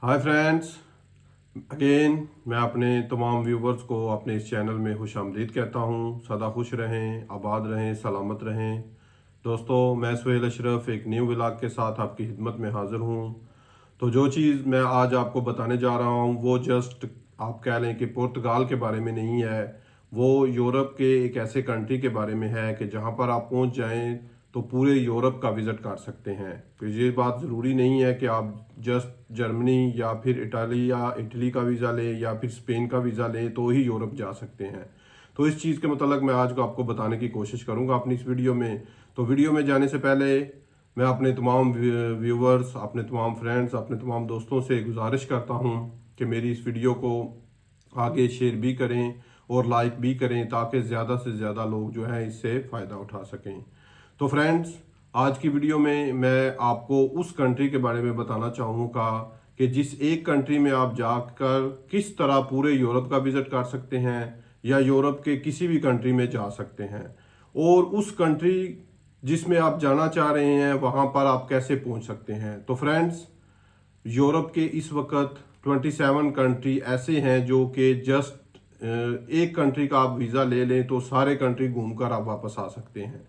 Hi friends, again मैं अपने तमाम व्यूवर्स को अपने इस चैनल में खुशामदीद कहता हूँ। सदा खुश रहें, आबाद रहें, सलामत रहें। दोस्तों, मैं सुहेल अशरफ एक न्यू व्लॉग के साथ आपकी खिदमत में हाज़िर हूँ। तो जो चीज़ मैं आज आपको बताने जा रहा हूँ वो जस्ट आप कह लें कि पुर्तगाल के बारे में नहीं है। वो यूरोप के एक ऐसे कंट्री के बारे में है कि जहाँ पर आप पहुँच जाएं तो पूरे यूरोप का विज़िट कर सकते हैं। तो ये बात ज़रूरी नहीं है कि आप जस्ट जर्मनी या फिर इटली का वीज़ा लें या फिर स्पेन का वीज़ा लें तो ही यूरोप जा सकते हैं। तो इस चीज़ के मतलब मैं आज को आपको बताने की कोशिश करूँगा अपनी इस वीडियो में। तो वीडियो में जाने से पहले मैं अपने तमाम व्यूवर्स, अपने तमाम फ्रेंड्स, अपने तमाम दोस्तों से गुजारिश करता हूँ कि मेरी इस वीडियो को आगे शेयर भी करें और लाइक भी करें ताकि ज़्यादा से ज़्यादा लोग जो है इससे फ़ायदा उठा सकें। तो फ्रेंड्स, आज की वीडियो में मैं आपको उस कंट्री के बारे में बताना चाहूँगा कि जिस एक कंट्री में आप जाकर किस तरह पूरे यूरोप का विज़िट कर सकते हैं या यूरोप के किसी भी कंट्री में जा सकते हैं, और उस कंट्री जिसमें आप जाना चाह रहे हैं वहाँ पर आप कैसे पहुँच सकते हैं। तो फ्रेंड्स, यूरोप के इस वक्त 27 कंट्री ऐसे हैं जो कि जस्ट एक कंट्री का आप वीज़ा ले लें तो सारे कंट्री घूमकर आप वापस आ सकते हैं,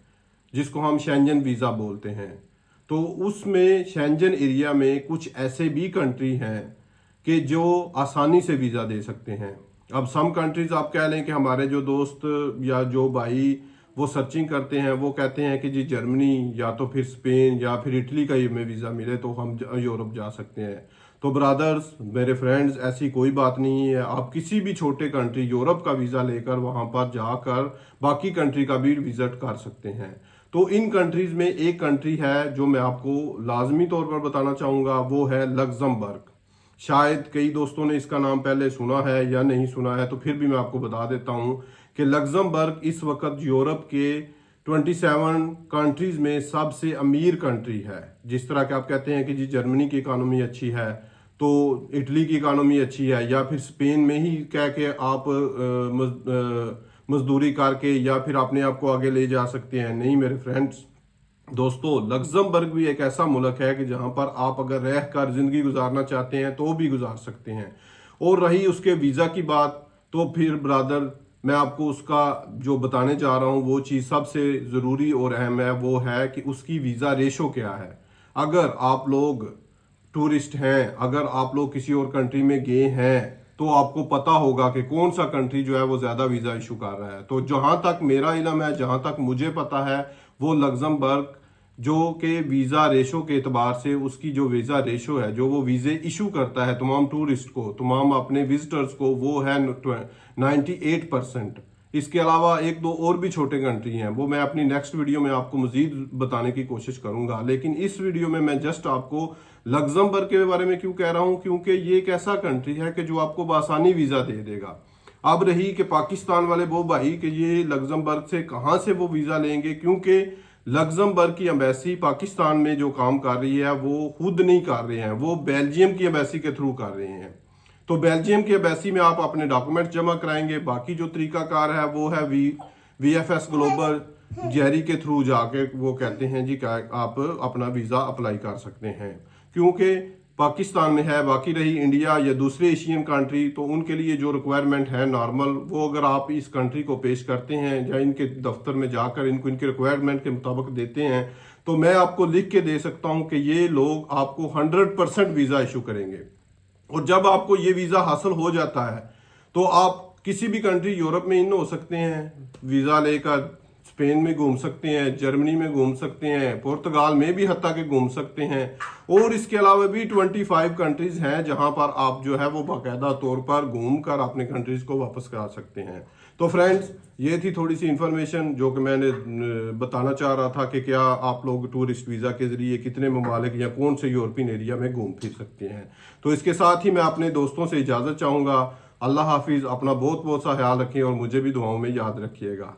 जिसको हम शेंजन वीज़ा बोलते हैं। तो उसमें शेंजन एरिया में कुछ ऐसे भी कंट्री हैं कि जो आसानी से वीज़ा दे सकते हैं। अब सम कंट्रीज आप कह लें कि हमारे जो दोस्त या जो भाई वो सर्चिंग करते हैं वो कहते हैं कि जी जर्मनी या तो फिर स्पेन या फिर इटली का में वीज़ा मिले तो हम यूरोप जा सकते हैं। तो ब्रदर्स, मेरे फ्रेंड्स, ऐसी कोई बात नहीं है। आप किसी भी छोटे कंट्री यूरोप का वीज़ा लेकर वहाँ पर जाकर बाकी कंट्री का भी विजिट कर सकते हैं। तो इन कंट्रीज में एक कंट्री है जो मैं आपको लाजमी तौर पर बताना चाहूँगा, वो है लग्जमबर्ग। शायद कई दोस्तों ने इसका नाम पहले सुना है या नहीं सुना है, तो फिर भी मैं आपको बता देता हूँ कि लग्जमबर्ग इस वक्त यूरोप के 27 कंट्रीज में सबसे अमीर कंट्री है। जिस तरह के आप कहते हैं कि जी जर्मनी की इकानमी अच्छी है तो इटली की इकानमी अच्छी है, या फिर स्पेन में ही कह के आप मजदूरी करके या फिर अपने आप को आगे ले जा सकते हैं। नहीं मेरे फ्रेंड्स, दोस्तों, लग्जमबर्ग भी एक ऐसा मुल्क है कि जहां पर आप अगर रह कर जिंदगी गुजारना चाहते हैं तो भी गुजार सकते हैं। और रही उसके वीज़ा की बात, तो फिर ब्रदर मैं आपको उसका जो बताने जा रहा हूं वो चीज़ सबसे ज़रूरी और अहम है, वो है कि उसकी वीज़ा रेशो क्या है। अगर आप लोग टूरिस्ट हैं, अगर आप लोग किसी और कंट्री में गए हैं तो आपको पता होगा कि कौन सा कंट्री जो है वो ज़्यादा वीज़ा इशू कर रहा है। तो जहां तक मेरा इल्म है, जहां तक मुझे पता है, वो लग्जमबर्ग जो कि वीज़ा रेशो के एतबार से उसकी जो वीज़ा रेशो है, जो वो वीज़े इशू करता है तमाम टूरिस्ट को, तमाम अपने विजिटर्स को, वो है 98%। इसके अलावा एक दो और भी छोटे कंट्री हैं, वो मैं अपनी नेक्स्ट वीडियो में आपको मजीद बताने की कोशिश करूंगा। लेकिन इस वीडियो में मैं जस्ट आपको लग्जमबर्ग के बारे में क्यों कह रहा हूं, क्योंकि ये एक ऐसा कंट्री है कि जो आपको बआसानी वीज़ा दे देगा। अब रही कि पाकिस्तान वाले वो भाई कि ये लग्जमबर्ग से कहाँ से वो वीज़ा लेंगे, क्योंकि लग्जमबर्ग की एम्बेसी पाकिस्तान में जो काम कर रही है वो खुद नहीं कर रहे हैं, वो बेल्जियम की एम्बेसी के थ्रू कर रहे हैं। तो बेल्जियम की एम्बेसी में आप अपने डॉक्यूमेंट जमा कराएंगे। बाकी जो तरीकाकार है वो है VFS ग्लोबल जेरी के थ्रू जाके वो कहते हैं जी आप अपना वीज़ा अप्लाई कर सकते हैं, क्योंकि पाकिस्तान में है। बाकी रही इंडिया या दूसरे एशियन कंट्री, तो उनके लिए जो रिक्वायरमेंट है नॉर्मल, वो अगर आप इस कंट्री को पेश करते हैं या इनके दफ्तर में जाकर इनको इनके रिक्वायरमेंट के मुताबिक देते हैं, तो मैं आपको लिख के दे सकता हूं कि ये लोग आपको 100% वीज़ा इशू करेंगे। और जब आपको ये वीज़ा हासिल हो जाता है तो आप किसी भी कंट्री यूरोप में इन हो सकते हैं, वीज़ा लेकर स्पेन में घूम सकते हैं, जर्मनी में घूम सकते हैं, पुर्तगाल में भी हत्ता के घूम सकते हैं। और इसके अलावा भी 25 कंट्रीज हैं जहां पर आप जो है वो बाकायदा तौर पर घूम कर अपने कंट्रीज को वापस करा सकते हैं। तो फ्रेंड्स, ये थी थोड़ी सी इंफॉर्मेशन जो कि मैंने बताना चाह रहा था कि क्या आप लोग टूरिस्ट वीज़ा के जरिए कितने ममालिक या कौन से यूरोपियन एरिया में घूम फिर सकते हैं। तो इसके साथ ही मैं अपने दोस्तों से इजाज़त चाहूँगा। अल्लाह हाफिज़, अपना बहुत बहुत सा ख्याल रखें और मुझे भी दुआओं में याद रखिएगा।